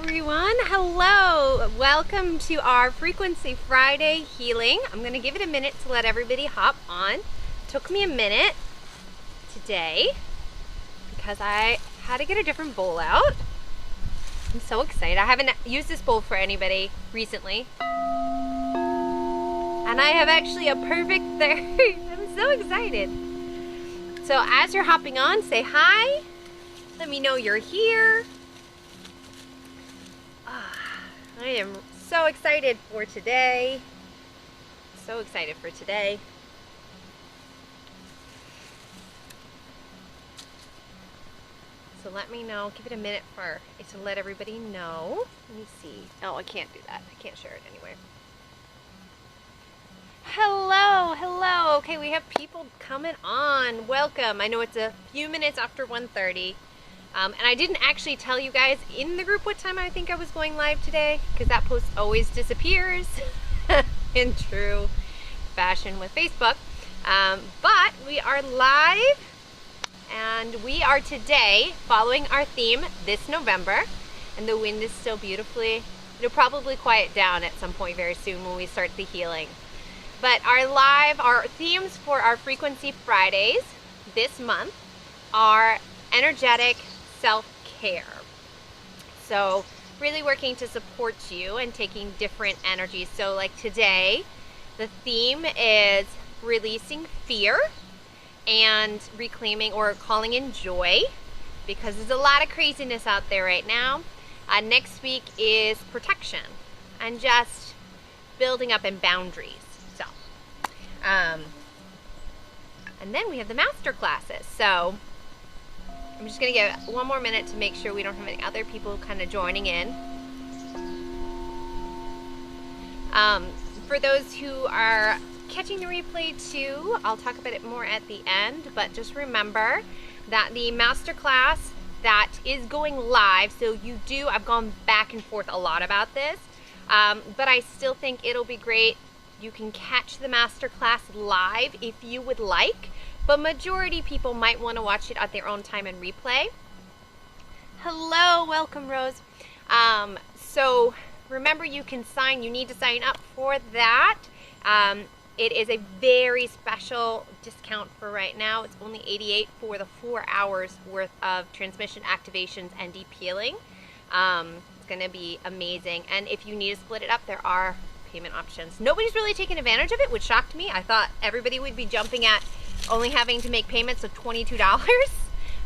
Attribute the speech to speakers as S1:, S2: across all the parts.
S1: everyone. Hello. Welcome to our Frequency Friday healing. I'm going to give it a minute to let everybody hop on. Took me a minute today because I had to get a different bowl out. I'm so excited. I haven't used this bowl for anybody recently. And I have actually a perfect third. I'm so excited. So as you're hopping on, say hi. Let me know you're here. I am so excited for today. So excited for today. So let me know. Give it a minute for it to let everybody know. Let me see. Oh, I can't do that. I can't share it anywhere. Hello, hello. Okay, we have people coming on. Welcome. I know it's a few minutes after 1:30. And I didn't actually tell you guys in the group what time I think I was going live today, because that post always disappears in true fashion with Facebook. But we are live, and we are today following our theme this November, and the wind is still beautifully. It'll probably quiet down at some point very soon when we start the healing. But our themes for our Frequency Fridays this month are energetic self-care. So really working to support you and taking different energies. So like today, the theme is releasing fear and reclaiming or calling in joy, because there's a lot of craziness out there right now. Next week is protection and just building up in boundaries. So, and then we have the master classes. So I'm just going to give one more minute to make sure we don't have any other people kind of joining in. For those who are catching the replay too, I'll talk about it more at the end, but just remember that the masterclass that is going live, so I've gone back and forth a lot about this, but I still think it'll be great. You can catch the masterclass live if you would like, but majority people might want to watch it at their own time and replay. Hello, welcome Rose. So remember, you need to sign up for that. It is a very special discount for right now. It's only $88 for the 4 hours worth of transmission activations and deep healing. It's going to be amazing. And if you need to split it up, there are payment options. Nobody's really taken advantage of it, which shocked me. I thought everybody would be jumping at only having to make payments of $22,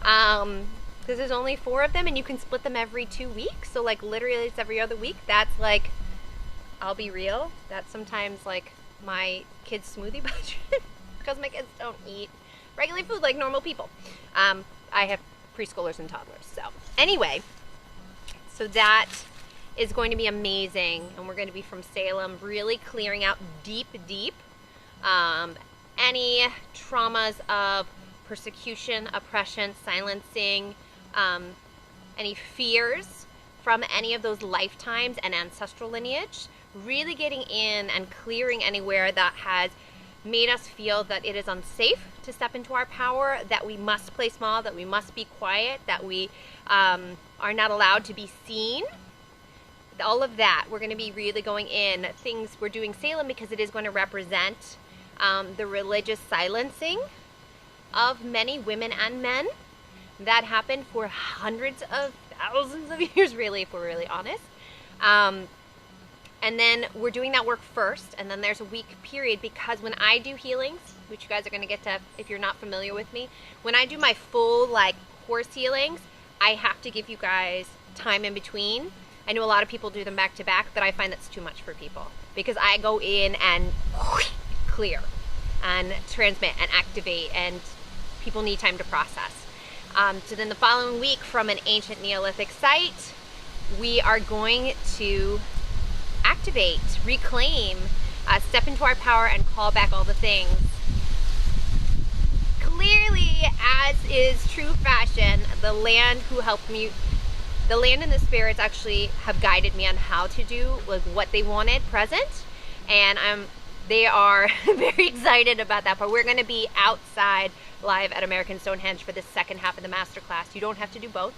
S1: because there's only 4 of them and you can split them every 2 weeks. So like literally it's every other week. That's like, I'll be real, that's sometimes like my kids' smoothie budget because my kids don't eat regular food like normal people. I have preschoolers and toddlers. So anyway, so that is going to be amazing, and we're going to be from Salem, really clearing out deep any traumas of persecution, oppression, silencing, any fears from any of those lifetimes and ancestral lineage, really getting in and clearing anywhere that has made us feel that it is unsafe to step into our power, that we must play small, that we must be quiet, that we are not allowed to be seen. All of that, we're going to be really going in. We're doing Salem because it is going to represent the religious silencing of many women and men that happened for hundreds of thousands of years, really, if we're really honest. And then we're doing that work first, and then there's a week period, because when I do healings, which you guys are going to get to if you're not familiar with me, when I do my full course healings, I have to give you guys time in between. I know a lot of people do them back to back, but I find that's too much for people, because I go in and clear and transmit and activate, and people need time to process. So then the following week, from an ancient Neolithic site, we are going to activate, reclaim, step into our power, and call back all the things. Clearly, as is true fashion, the land and the spirits actually have guided me on how to do what they wanted present, and they are very excited about that. But we're going to be outside live at American Stonehenge for the second half of the masterclass. You don't have to do both.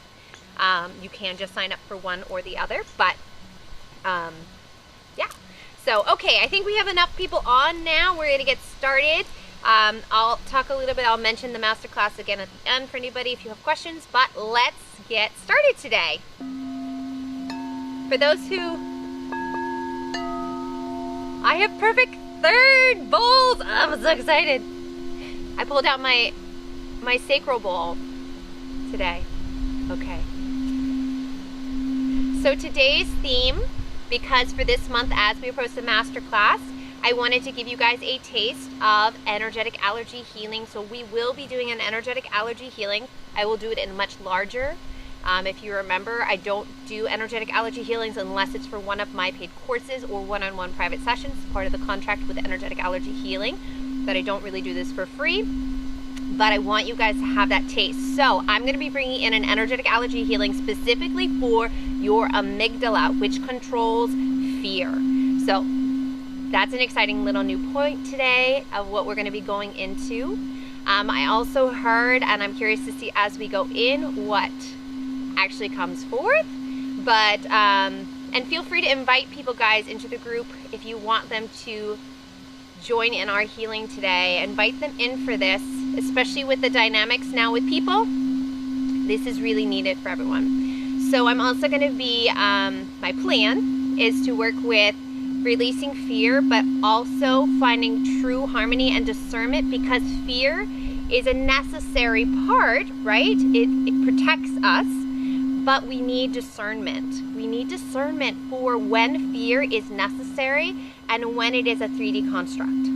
S1: You can just sign up for one or the other, but yeah. So, okay, I think we have enough people on now. We're going to get started. I'll talk a little bit, I'll mention the masterclass again at the end for anybody if you have questions, but let's get started today. For those who, I have perfect third bowls. I'm so excited. I pulled out my sacral bowl today. Okay. So today's theme, because for this month as we approach the masterclass, I wanted to give you guys a taste of energetic allergy healing. So we will be doing an energetic allergy healing. I will do it in much larger. If you remember, I don't do energetic allergy healings unless it's for one of my paid courses or one-on-one private sessions, part of the contract with energetic allergy healing, that I don't really do this for free. But I want you guys to have that taste. So I'm going to be bringing in an energetic allergy healing specifically for your amygdala, which controls fear. So that's an exciting little new point today of what we're going to be going into. I also heard, and I'm curious to see as we go in, what actually comes forth. But, and feel free to invite people, guys, into the group if you want them to join in our healing today. Invite them in for this, especially with the dynamics now with people. This is really needed for everyone. So I'm also going to be, my plan is to work with releasing fear, but also finding true harmony and discernment, because fear is a necessary part, right? It protects us, but we need discernment. We need discernment for when fear is necessary and when it is a 3D construct,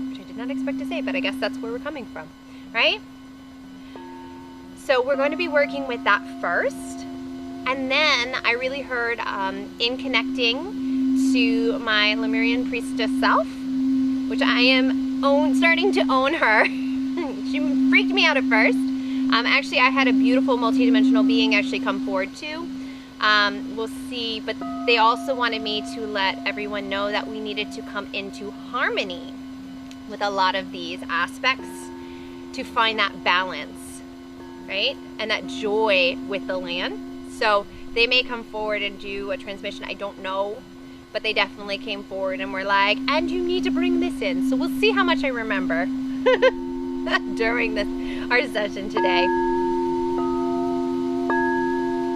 S1: which I did not expect to say, but I guess that's where we're coming from, right? So we're going to be working with that first. And then I really heard in connecting to my Lemurian priestess self, which I am starting to own her. She freaked me out at first. Actually, I had a beautiful multidimensional being actually come forward too. We'll see, but they also wanted me to let everyone know that we needed to come into harmony with a lot of these aspects to find that balance, right? And that joy with the land. So they may come forward and do a transmission, I don't know, but they definitely came forward and were like, and you need to bring this in. So we'll see how much I remember during our session today.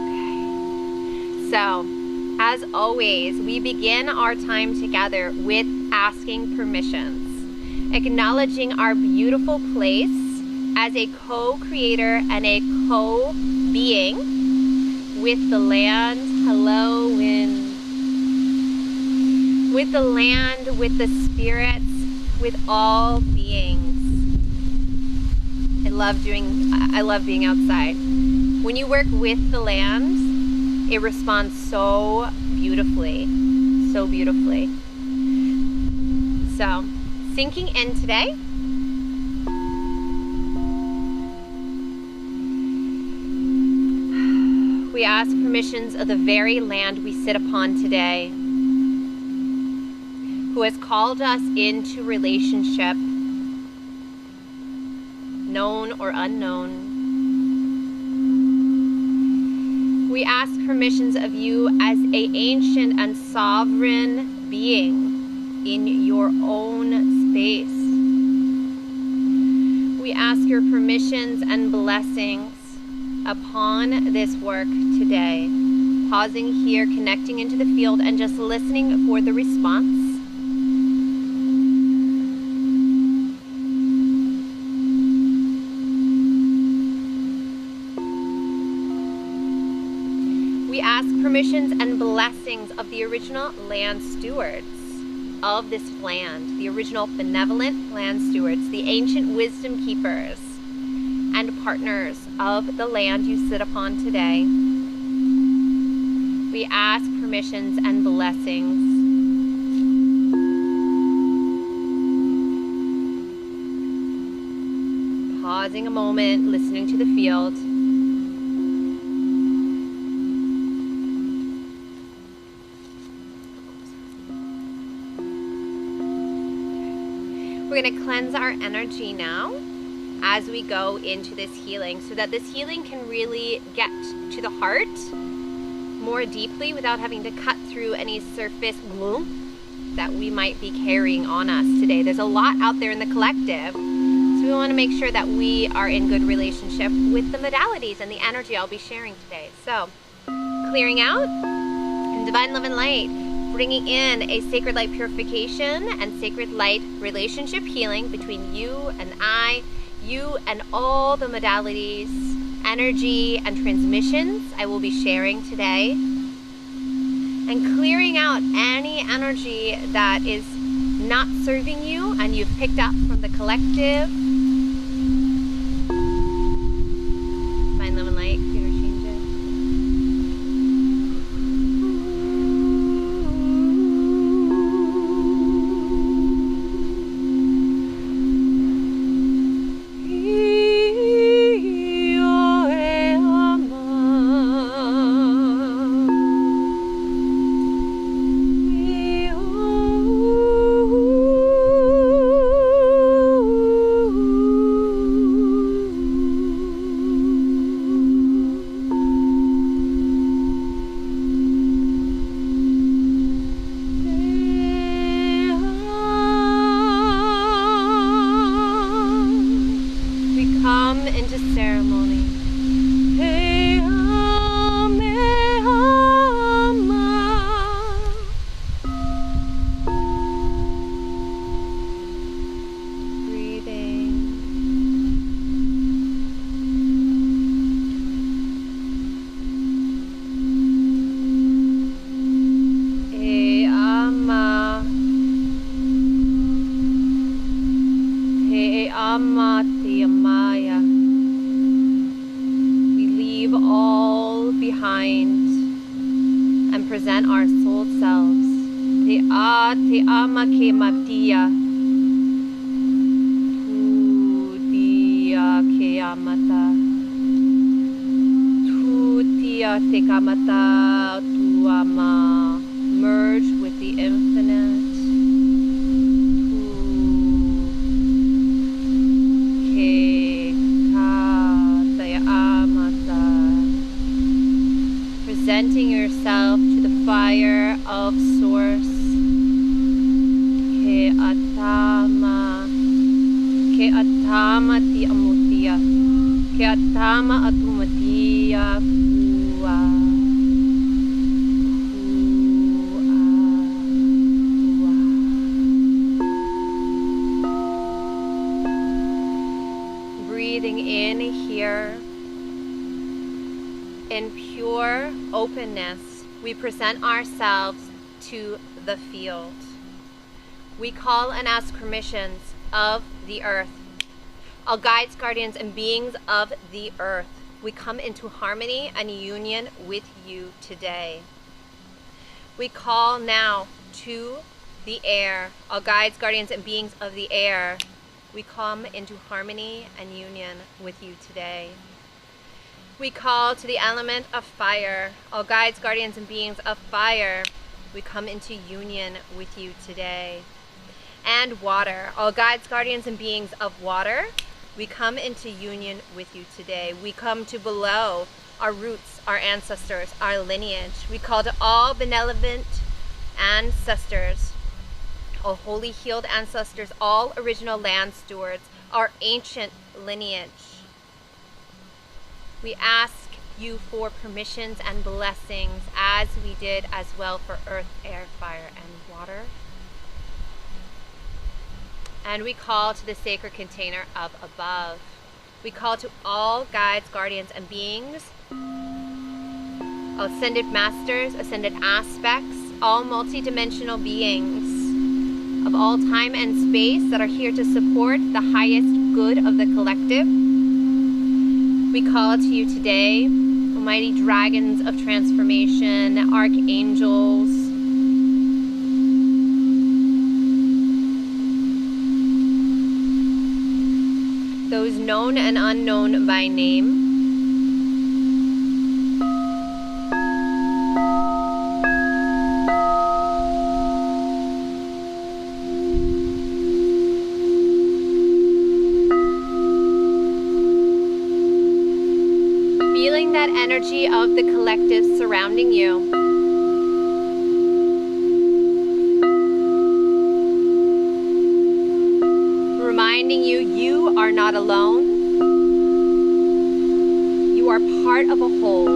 S1: Okay. So, as always, we begin our time together with asking permissions, acknowledging our beautiful place as a co-creator and a co-being with the land. Hello, wind. With the land, with the spirits, with all beings. I love being outside. When you work with the land, it responds so beautifully, so beautifully. So, sinking in today. We ask permissions of the very land we sit upon today, who has called us into relationship, known or unknown. We ask permissions of you as an ancient and sovereign being in your own space. We ask your permissions and blessings upon this work today. Pausing here, connecting into the field, and just listening for the response. We ask permissions and blessings of the original land stewards of this land, the original benevolent land stewards, the ancient wisdom keepers and partners of the land you sit upon today. We ask permissions and blessings. Pausing a moment, listening to the field. We're going to cleanse our energy now, as we go into this healing, so that this healing can really get to the heart more deeply without having to cut through any surface gloom that we might be carrying on us today. There's a lot out there in the collective, so we want to make sure that we are in good relationship with the modalities and the energy I'll be sharing today. So, clearing out and divine love and light, bringing in a sacred light purification and sacred light relationship healing between you and I, you and all the modalities, energy and transmissions I will be sharing today, and clearing out any energy that is not serving you and you've picked up from the collective. Divine love and light, interchange it. Into ceremony. Breathing. He ama. He ama te amaya. All behind and present our soul selves. Te ama ke maptia. Tu dia ke amata. Tu dia te kamata. Tu ama. Merge with the infinite. Presenting yourself to the fire of Source. Ke atama ti amutia. Ke atama atumatia pua. Breathing in here. In pure openness, we present ourselves to the field. We call and ask permissions of the earth, all guides, guardians, and beings of the earth. We come into harmony and union with you today. We call now to the air, all guides, guardians, and beings of the air. We come into harmony and union with you today. We call to the element of fire, all guides, guardians, and beings of fire. We come into union with you today. And water, all guides, guardians, and beings of water. We come into union with you today. We come to below our roots, our ancestors, our lineage. We call to all benevolent ancestors, all holy healed ancestors, all original land stewards, our ancient lineage. We ask you for permissions and blessings, as we did as well for earth, air, fire, and water. And we call to the sacred container of above. We call to all guides, guardians, and beings, ascended masters, ascended aspects, all multidimensional beings of all time and space that are here to support the highest good of the collective. We call to you today, almighty dragons of transformation, archangels, those known and unknown by name. protective surrounding you. Reminding you, you are not alone. You are part of a whole.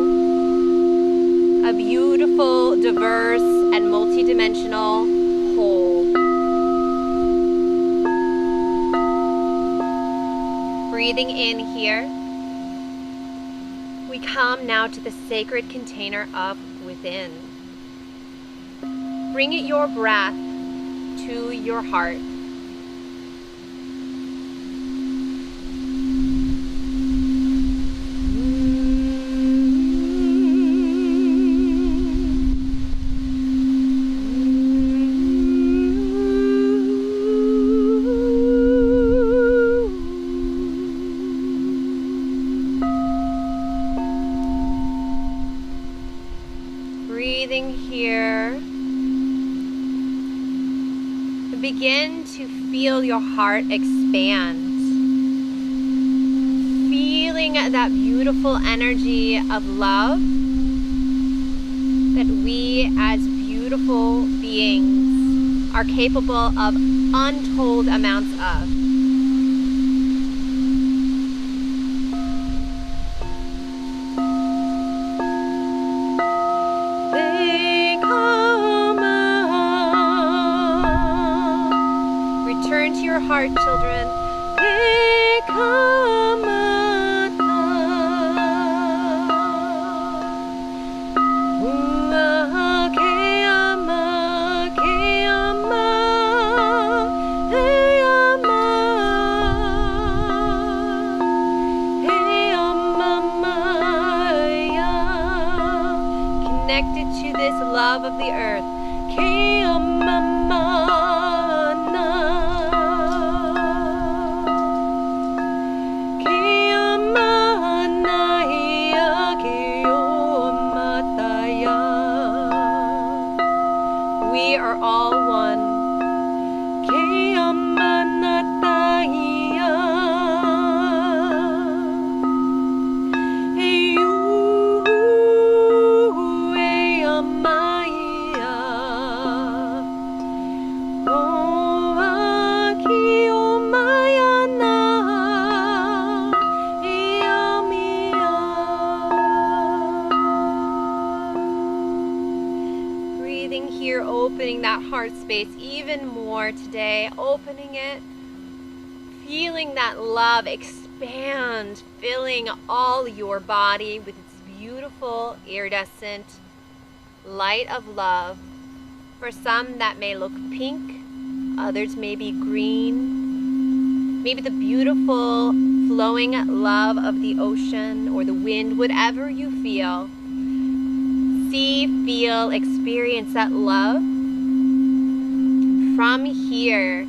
S1: A beautiful, diverse, and multidimensional whole. Breathing in here, we come now to the sacred container of within. Bring your breath to your heart. Breathing here, begin to feel your heart expand. Feeling that beautiful energy of love that we as beautiful beings are capable of untold amounts of. Return to your heart, children. Connected to this love of the earth. We are all one. Here, opening that heart space even more today, opening it, feeling that love expand, filling all your body with its beautiful iridescent light of love. For some that may look pink, others may be green, maybe the beautiful flowing love of the ocean or the wind, whatever you feel. See, feel, experience that love. From here,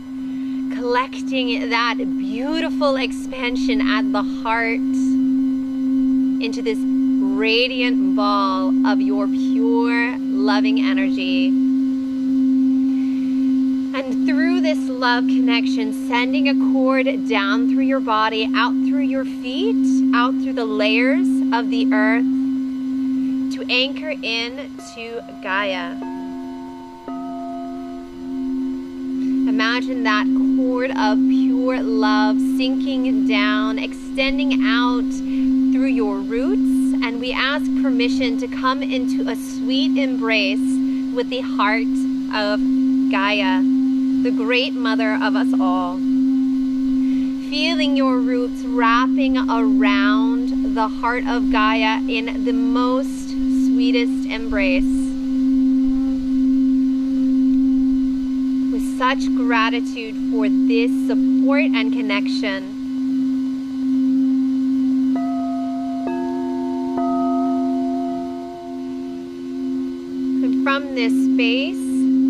S1: collecting that beautiful expansion at the heart into this radiant ball of your pure, loving energy. And through this love connection, sending a cord down through your body, out through your feet, out through the layers of the earth, to anchor in to Gaia. Imagine that cord of pure love sinking down, extending out through your roots, and we ask permission to come into a sweet embrace with the heart of Gaia, the great mother of us all. Feeling your roots wrapping around the heart of Gaia in the most sweetest embrace. With such gratitude for this support and connection. And from this space,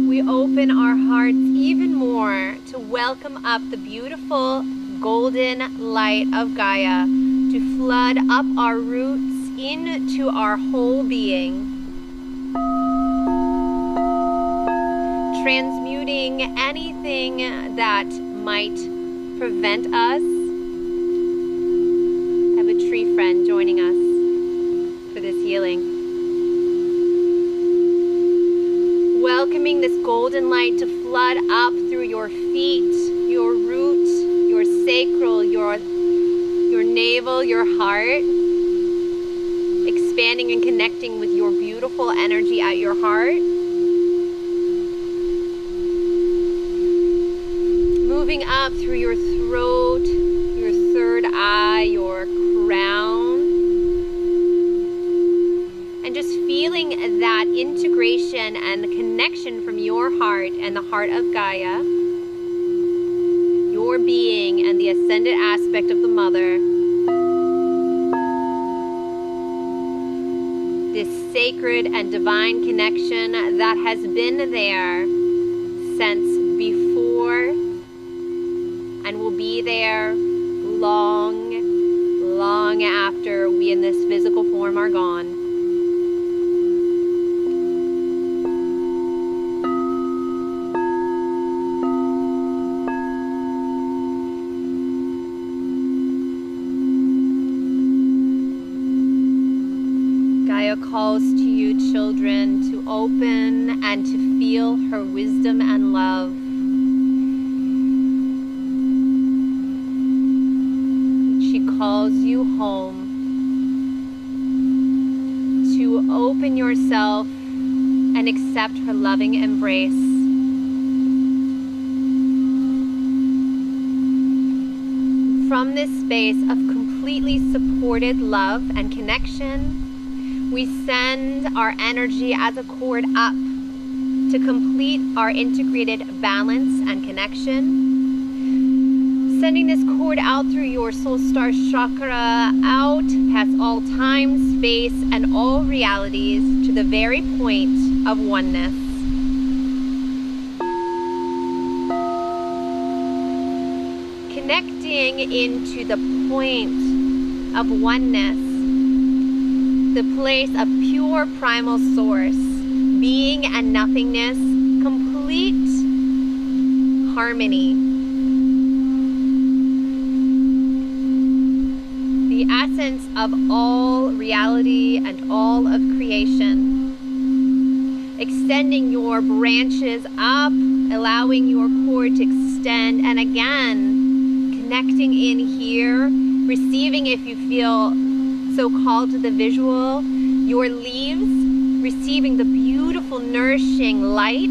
S1: we open our hearts even more to welcome up the beautiful golden light of Gaia to flood up our roots into our whole being, transmuting anything that might prevent us. I have a tree friend joining us for this healing. welcoming this golden light to flood up through your feet, your root, your sacral, your navel, your heart, expanding and connecting with your beautiful energy at your heart. Moving up through your throat, your third eye, your crown, and just feeling that integration and the connection from your heart and the heart of Gaia, your being and the ascended aspect of the mother. This sacred and divine connection that has been there since before and will be there long, long after we in this physical form are gone. Gaia calls to you, children, to open and to feel her wisdom and love. She calls you home to open yourself and accept her loving embrace. From this space of completely supported love and connection, we send our energy as a cord up to complete our integrated balance and connection. Sending this cord out through your soul star chakra, out past all time, space, and all realities to the very point of oneness. Connecting into the point of oneness, the place of pure primal source, being and nothingness, complete harmony. The essence of all reality and all of creation. Extending your branches up, allowing your cord to extend, and again, connecting in here, receiving, if you feel so called to the visual, your leaves, receiving the beautiful nourishing light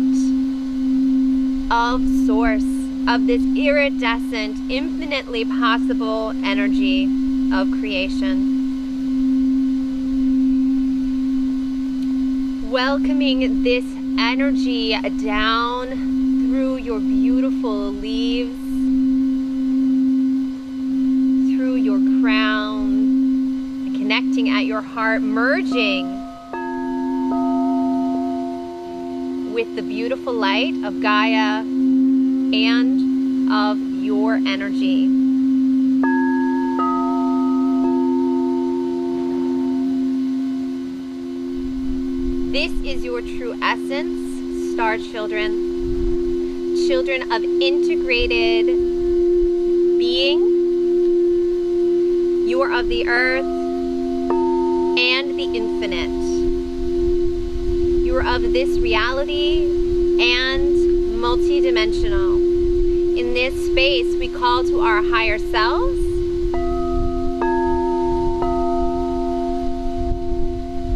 S1: of source, of this iridescent, infinitely possible energy of creation. Welcoming this energy down through your beautiful leaves, through your crown, connecting at your heart, merging with the beautiful light of Gaia and of your energy. This is your true essence, star children, children of integrated being. You are of the earth and the infinite. You are of this reality and multidimensional. In this space, we call to our higher selves,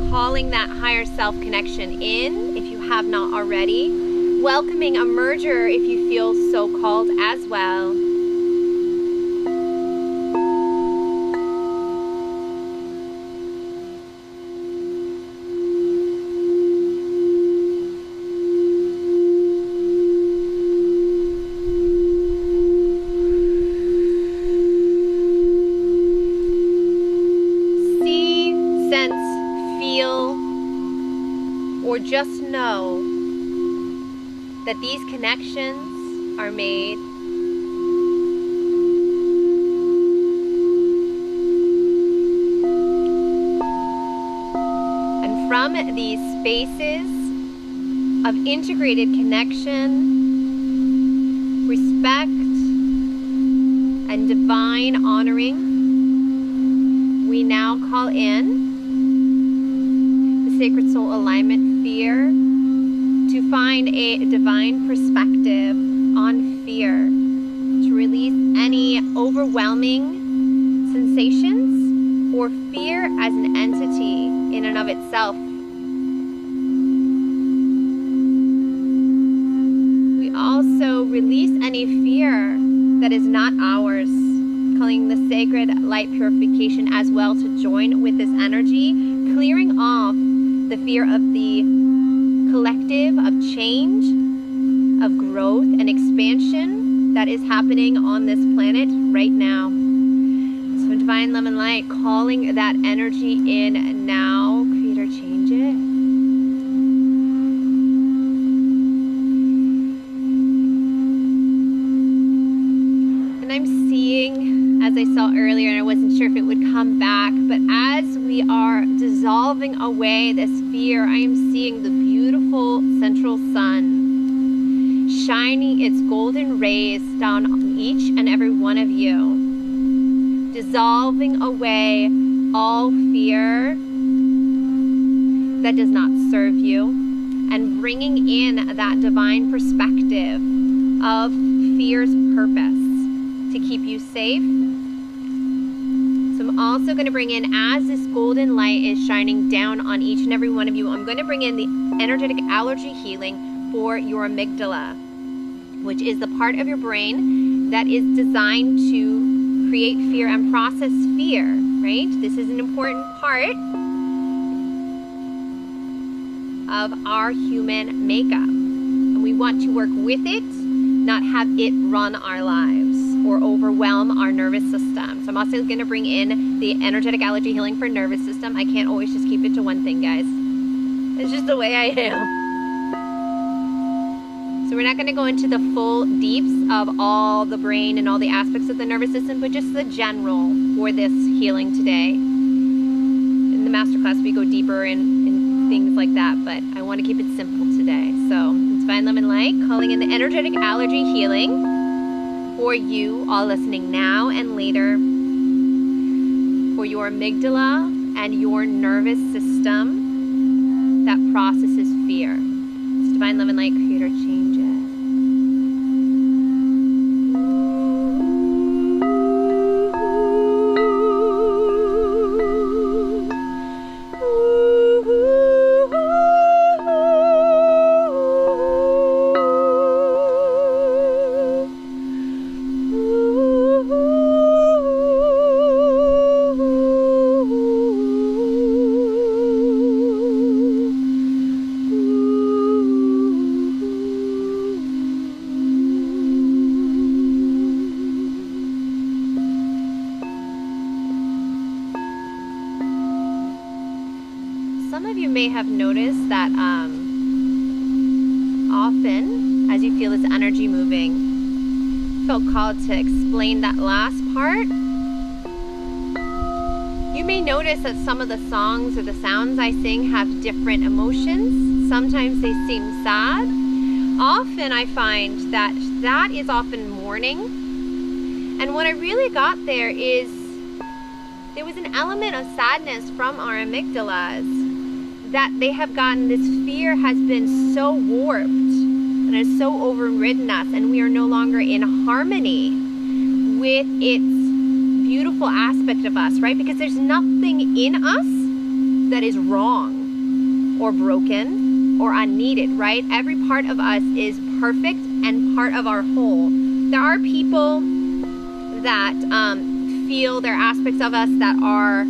S1: calling that higher self connection in, if you have not already, welcoming a merger if you feel so called as well. Or just know that these connections are made. And from these spaces of integrated connection, respect, and divine honoring, we now call in the Sacred Soul Alignment Sphere to find a divine perspective on fear, to release any overwhelming sensations or fear as an entity in and of itself. We also release any fear that is not ours, calling the sacred light purification as well to join with this energy, clearing off the fear of the collective, of change, of growth and expansion that is happening on this planet right now. So divine love and light, calling that energy in now. Creator, change it. And I'm seeing, as I saw earlier, and I wasn't sure if it would come back, but as we are dissolving away this fear, I am seeing the beautiful central sun shining its golden rays down on each and every one of you, dissolving away all fear that does not serve you, and bringing in that divine perspective of fear's purpose to keep you safe. So I'm also going to bring in, as this golden light is shining down on each and every one of you, I'm going to bring in the energetic allergy healing for your amygdala, which is the part of your brain that is designed to create fear and process fear, right? This is an important part of our human makeup. And we want to work with it, not have it run our lives or overwhelm our nervous system. So I'm also going to bring in the energetic allergy healing for nervous system. I can't always just keep it to one thing, guys. It's just the way I am. So we're not going to go into the full deeps of all the brain and all the aspects of the nervous system, but just the general for this healing today. In the masterclass, we go deeper in things like that, but I want to keep it simple today. So divine love and light, calling in the energetic allergy healing for you all listening now and later, for your amygdala and your nervous system that processes fear. So divine love and light, creator, change it. Some of you may have noticed that often, as you feel this energy moving, felt called to explain that last part. You may notice that some of the songs or the sounds I sing have different emotions. Sometimes they seem sad. Often I find that that is often mourning. And what I really got there is there was an element of sadness from our amygdalas, that they have gotten, this fear has been so warped and has so overridden us, and we are no longer in harmony with its beautiful aspect of us, right? Because there's nothing in us that is wrong or broken or unneeded, right? Every part of us is perfect and part of our whole. There are people that feel there are aspects of us that are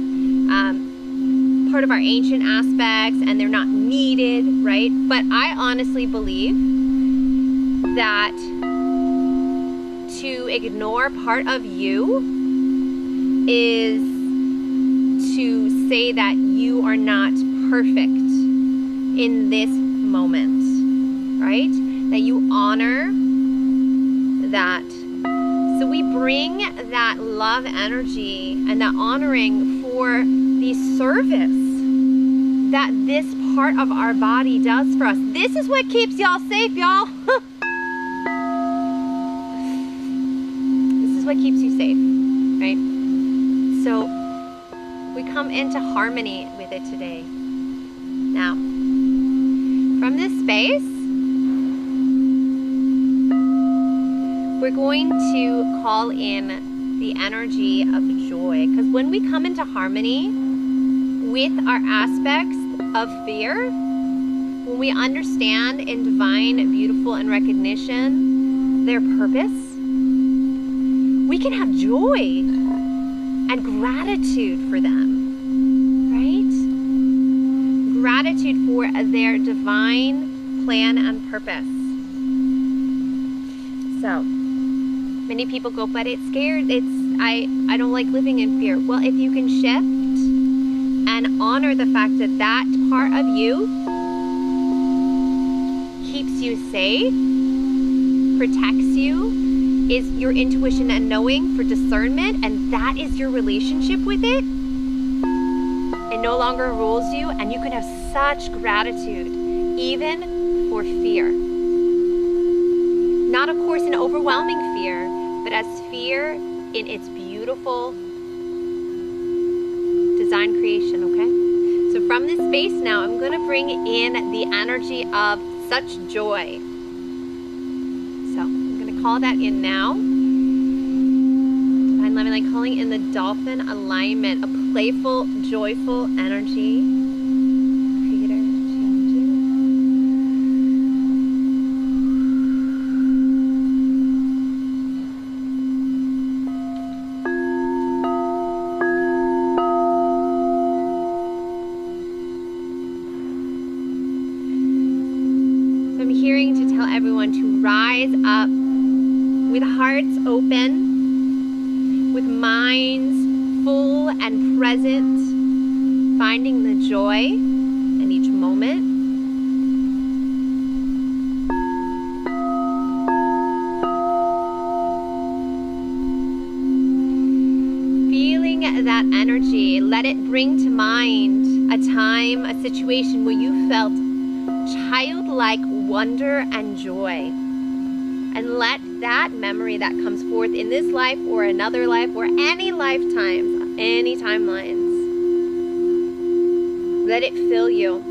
S1: part of our ancient aspects and they're not needed, right? But I honestly believe that to ignore part of you is to say that you are not perfect in this moment, right? That you honor that. So we bring that love energy and that honoring for the service that this part of our body does for us. This is what keeps y'all safe, y'all. This is what keeps you safe, right? So we come into harmony with it today. Now, from this space, we're going to call in the energy of joy, because when we come into harmony with our aspects of fear, when we understand in divine, beautiful, and recognition their purpose, we can have joy and gratitude for them, right? Gratitude for their divine plan and purpose. So, many people go, but it's scared, I don't like living in fear. Well, if you can shift and honor the fact that that part of you keeps you safe, protects you, is your intuition and knowing for discernment, and that is your relationship with it, it no longer rules you, and you can have such gratitude even for fear. Not, of course, an overwhelming fear, but as fear in its beautiful design creation, okay? So from this space now, I'm going to bring in the energy of such joy. So I'm going to call that in now. Divine Loving Light, calling in the dolphin alignment, a playful, joyful energy. Rise up with hearts open, with minds full and present, finding the joy in each moment. Feeling that energy, let it bring to mind a time, a situation where you felt childlike wonder and joy. And let that memory that comes forth in this life or another life or any lifetimes, any timelines, let it fill you.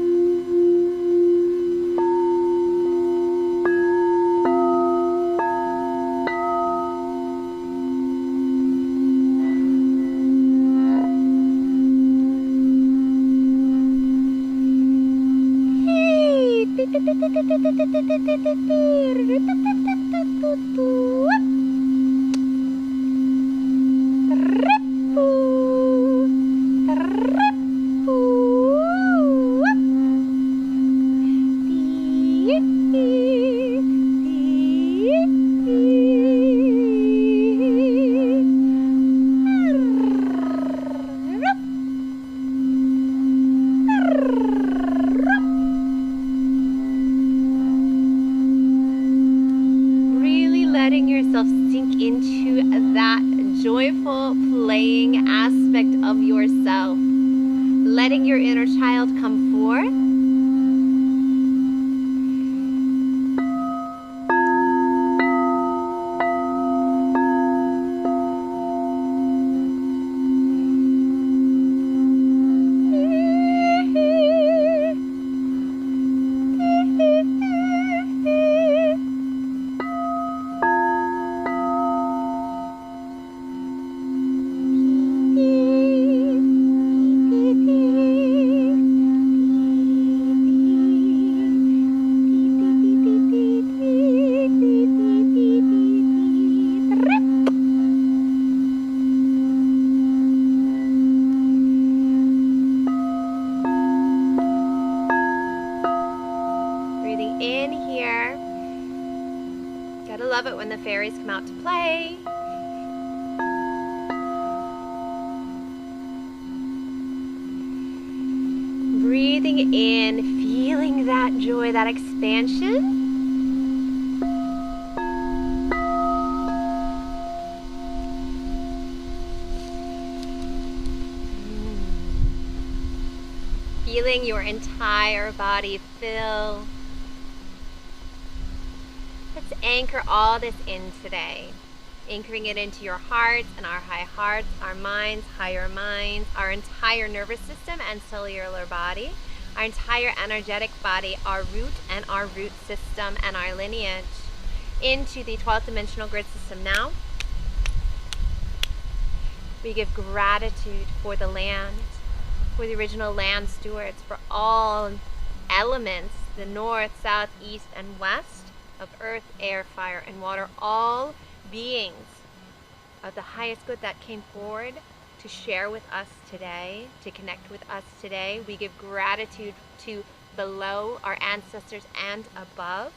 S1: Letting yourself sink into that joyful playing aspect of yourself. Letting your inner child come forth. Love it when the fairies come out to play. Breathing in, feeling that joy, that expansion. Feeling your entire body fill. Let's anchor all this in today. Anchoring it into your hearts and our high hearts, our minds, higher minds, our entire nervous system and cellular body, our entire energetic body, our root and our root system and our lineage. into the 12th dimensional grid system now. We give gratitude for the land, for the original land stewards, for all elements, the north, south, east, and west of earth, air, fire, and water, all beings of the highest good that came forward to share with us today, to connect with us today. We give gratitude to below, our ancestors, and above.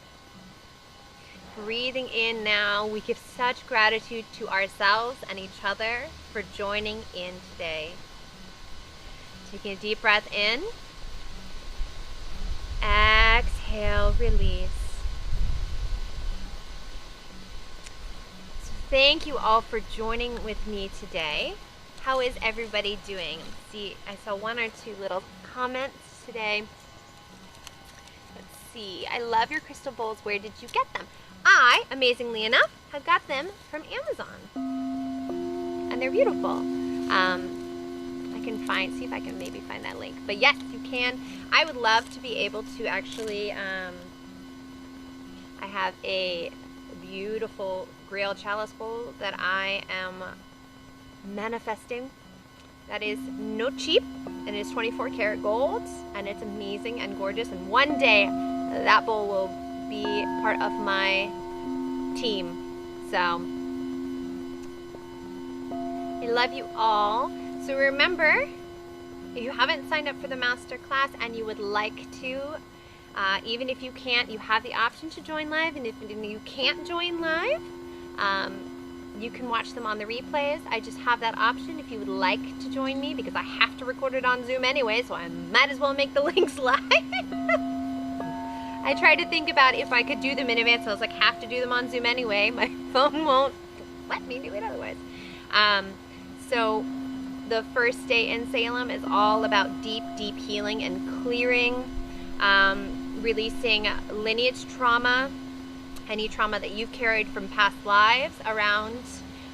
S1: Breathing in now, we give such gratitude to ourselves and each other for joining in today. Taking a deep breath in. Exhale, release. So thank you all for joining with me today. How is everybody doing? Let's see, I saw one or two little comments today. Let's see. I love your crystal bowls. Where did you get them? I, amazingly enough, have got them from Amazon. And they're beautiful. I can see if I can maybe find that link. But yes, you can. I would love to be able to actually, I have a beautiful Grail chalice bowl that I am manifesting. That is no cheap, and it is 24 karat gold, and it's amazing and gorgeous. And one day, that bowl will be part of my team. So I love you all. So remember, if you haven't signed up for the Masterclass and you would like to, even if you can't, you have the option to join live. And if you can't join live, you can watch them on the replays. I just have that option if you would like to join me, because I have to record it on Zoom anyway, so I might as well make the links live. I tried to think about if I could do them in advance. I was like, have to do them on Zoom anyway. My phone won't let me do it otherwise. So the first day in Salem is all about deep, deep healing and clearing, releasing lineage trauma, any trauma that you've carried from past lives around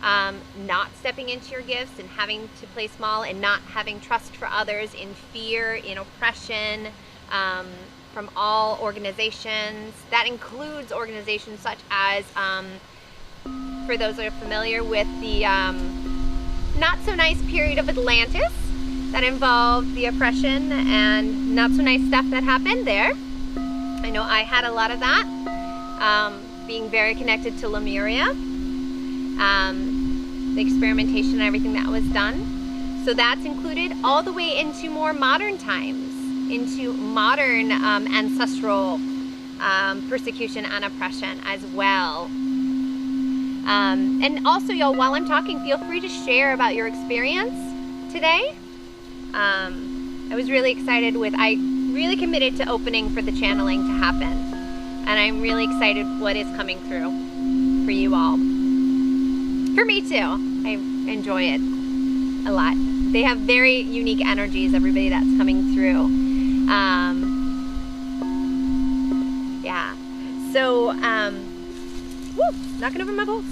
S1: not stepping into your gifts and having to play small and not having trust for others, in fear, in oppression, from all organizations. That includes organizations such as, for those that are familiar with the not so nice period of Atlantis, that involved the oppression and not so nice stuff that happened there. I know I had a lot of that, being very connected to Lemuria, the experimentation and everything that was done. So that's included all the way into more modern times, into modern ancestral persecution and oppression as well. And also, y'all, while I'm talking, feel free to share about your experience today. I was really excited I really committed to opening for the channeling to happen. And I'm really excited what is coming through for you all. For me too. I enjoy it a lot. They have very unique energies, everybody that's coming through. Yeah. So, knocking over my bowls.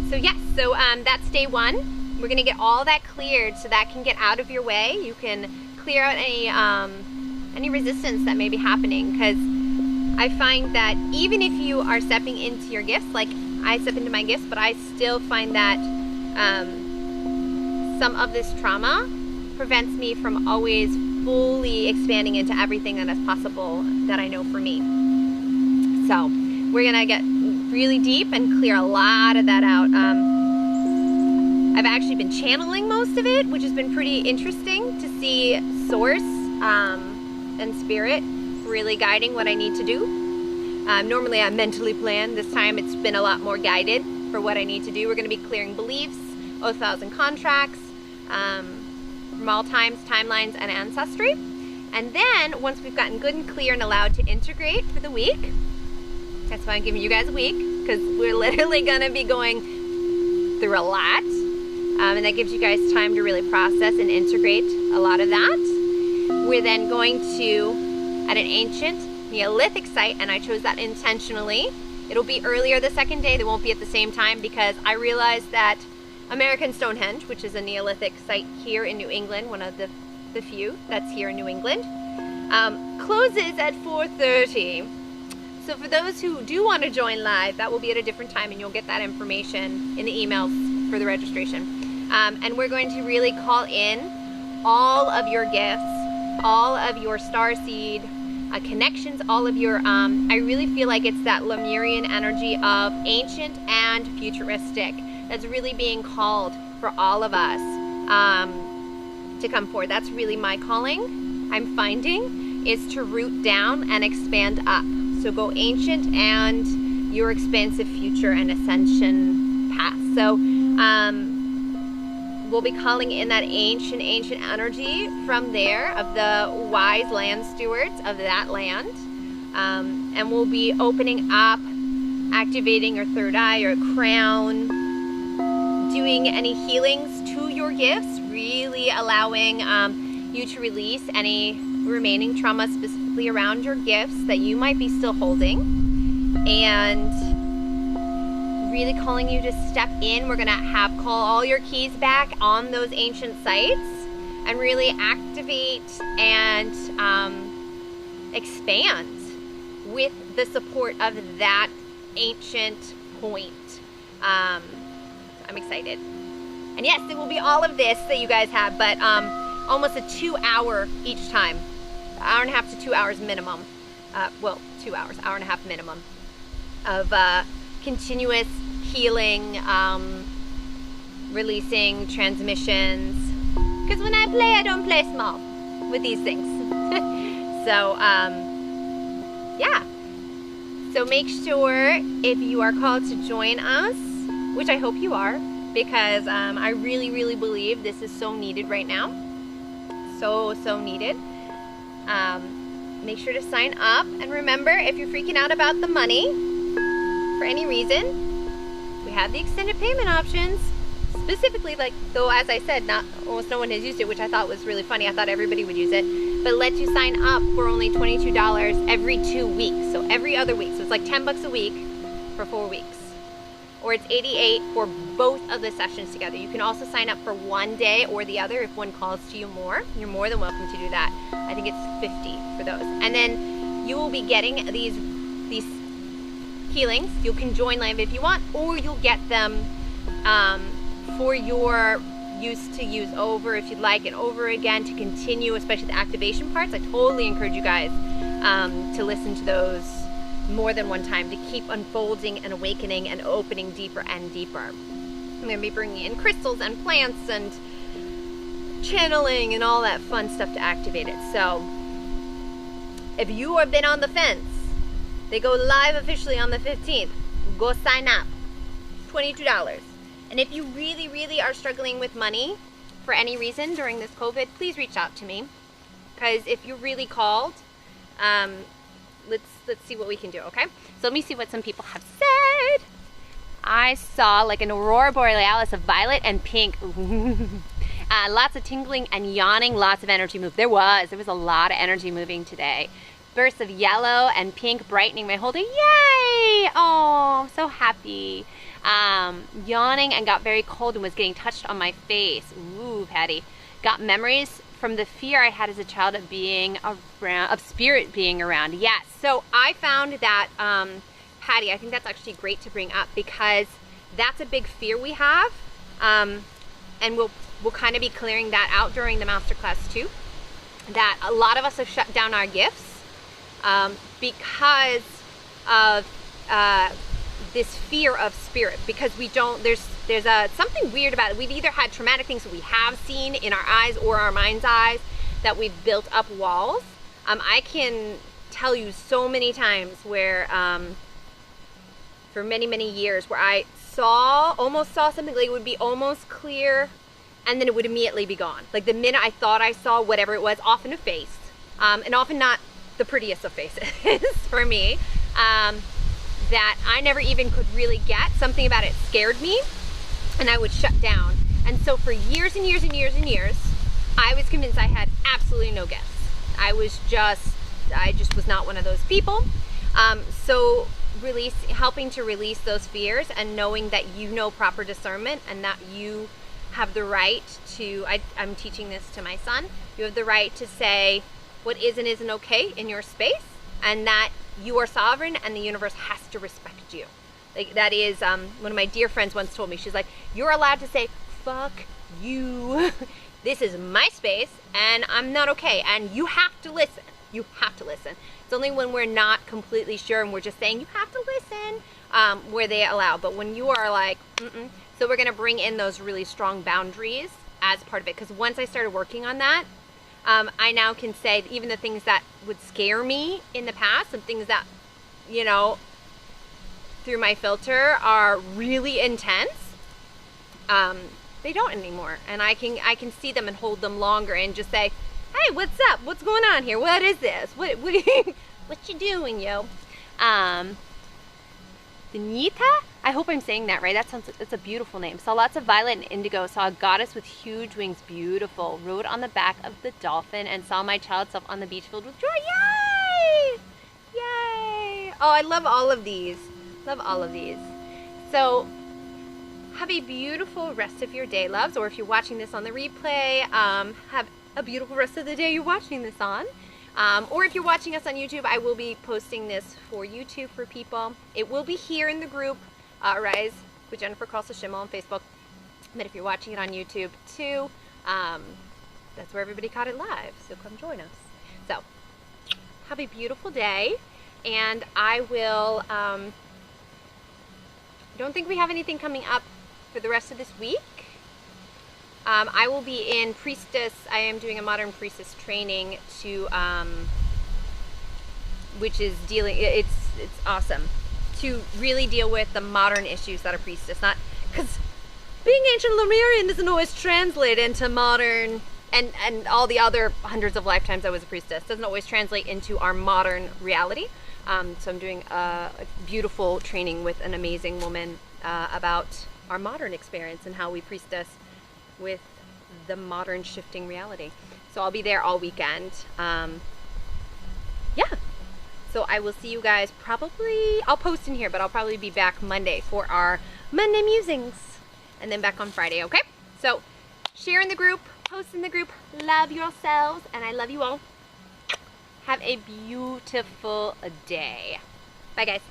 S1: So yes, so that's day one. We're gonna get all that cleared so that can get out of your way. You can clear out any resistance that may be happening, because I find that even if you are stepping into your gifts, like I step into my gifts, but I still find that some of this trauma prevents me from always fully expanding into everything that is possible that I know for me. So we're gonna get really deep and clear a lot of that out. I've actually been channeling most of it, which has been pretty interesting to see source and spirit really guiding what I need to do. Normally I mentally plan. This time it's been a lot more guided for what I need to do. We're going to be clearing beliefs, oath, vows, and contracts from all times, timelines, and ancestry. And then once we've gotten good and clear and allowed to integrate for the week, that's why I'm giving you guys a week, because we're literally going to be going through a lot. And that gives you guys time to really process and integrate a lot of that. We're then going to, at an ancient Neolithic site, and I chose that intentionally. It'll be earlier the second day. They won't be at the same time, because I realized that American Stonehenge, which is a Neolithic site here in New England, one of the few that's here in New England, closes at 4:30. So for those who do want to join live, that will be at a different time, and you'll get that information in the emails for the registration. And we're going to really call in all of your gifts, all of your starseed connections, all of your, I really feel like it's that Lemurian energy of ancient and futuristic that's really being called for all of us to come forward. That's really my calling, I'm finding, is to root down and expand up. So go ancient and your expansive future and ascension path. So we'll be calling in that ancient energy from there of the wise land stewards of that land. And we'll be opening up, activating your third eye, your crown, doing any healings to your gifts, really allowing you to release any remaining trauma specifically around your gifts that you might be still holding, and really calling you to step in. We're gonna call all your keys back on those ancient sites and really activate and expand with the support of that ancient point. I'm excited. And yes, it will be all of this that you guys have, but almost a 2 hour each time. Hour and a half to 2 hours minimum. Well, 2 hours, hour and a half minimum of continuous healing, releasing transmissions. Because when I play, I don't play small with these things. So, yeah. So make sure if you are called to join us, which I hope you are, because I really, really believe this is so needed right now. So needed. Make sure to sign up. And remember, if you're freaking out about the money for any reason, we have the extended payment options. Specifically, like, though as I said, almost no one has used it, which I thought was really funny. I thought everybody would use it. But let you sign up for only $22 every 2 weeks. So every other week. So it's like $10 a week for 4 weeks. Or it's $88 for both of the sessions together. You can also sign up for one day or the other if one calls to you more. You're more than welcome to do that. I think it's $50 for those. And then you will be getting these healings. You can join live if you want, or you'll get them for your use to use over if you'd like, and over again to continue, especially the activation parts. I totally encourage you guys to listen to those more than one time to keep unfolding and awakening and opening deeper and deeper. I'm going to be bringing in crystals and plants and channeling and all that fun stuff to activate it. So if you have been on the fence, they go live officially on the 15th. Go sign up. $22. And if you really, really are struggling with money for any reason during this COVID, please reach out to me. Because if you're really called, let's see what we can do, okay? So let me see what some people have said. I saw like an aurora borealis of violet and pink. Lots of tingling and yawning, lots of energy move. There was a lot of energy moving today. Bursts of yellow and pink brightening my whole day. Yay! Oh, I'm so happy. Yawning and got very cold and was getting touched on my face. Ooh, Patty. Got memories from the fear I had as a child of being around, of spirit being around. Yes. So I found that, Patty, I think that's actually great to bring up because that's a big fear we have. And we'll kind of be clearing that out during the masterclass too. That a lot of us have shut down our gifts because of this fear of spirit, because we don't, there's something weird about it. We've either had traumatic things that we have seen in our eyes or our mind's eyes that we've built up walls. I can tell you so many times where for many years where I almost saw something like it would be almost clear and then it would immediately be gone. Like the minute I thought I saw whatever it was, often a face, and often not the prettiest of faces for me, that I never even could really get. Something about it scared me and I would shut down. And so for years and years and years and years, I was convinced I had absolutely no gifts. I just was not one of those people. So helping to release those fears and knowing that you know proper discernment and that you have the right to, I'm teaching this to my son, you have the right to say what is and isn't okay in your space, and that you are sovereign and the universe has to respect you. Like, that is, one of my dear friends once told me, she's like, you're allowed to say, fuck you. This is my space and I'm not okay. And you have to listen. You have to listen. It's only when we're not completely sure and we're just saying, you have to listen, where they allow. But when you are like, mm-mm. So we're going to bring in those really strong boundaries as part of it. Because once I started working on that, I now can say even the things that would scare me in the past, some things that, you know, through my filter are really intense, they don't anymore. And I can see them and hold them longer and just say, hey, what's up? What's going on here? What is this? What you doing, yo? Denita? I hope I'm saying that right. That's a beautiful name. Saw lots of violet and indigo. Saw a goddess with huge wings. Beautiful. Rode on the back of the dolphin and saw my child self on the beach filled with joy. Yay! Yay! Oh, I love all of these. Love all of these. So, have a beautiful rest of your day, loves. Or if you're watching this on the replay, have a beautiful rest of the day you're watching this on. Or if you're watching us on YouTube, I will be posting this for YouTube for people. It will be here in the group, Rise with Jennifer Carlson Schimmel on Facebook. But if you're watching it on YouTube too, that's where everybody caught it live. So come join us. So have a beautiful day, and I will. Don't think we have anything coming up for the rest of this week. I will be in Priestess. I am doing a modern priestess training to, which is dealing. It's awesome to really deal with the modern issues that are priestess. Not because being ancient Lemurian doesn't always translate into modern, and all the other hundreds of lifetimes I was a priestess doesn't always translate into our modern reality. So I'm doing a beautiful training with an amazing woman about our modern experience and how we priestess with the modern shifting reality. So I'll be there all weekend. Yeah. So I will see you guys probably, I'll post in here, but I'll probably be back Monday for our Monday musings. And then back on Friday, okay? So share in the group, post in the group, love yourselves, and I love you all. Have a beautiful day. Bye, guys.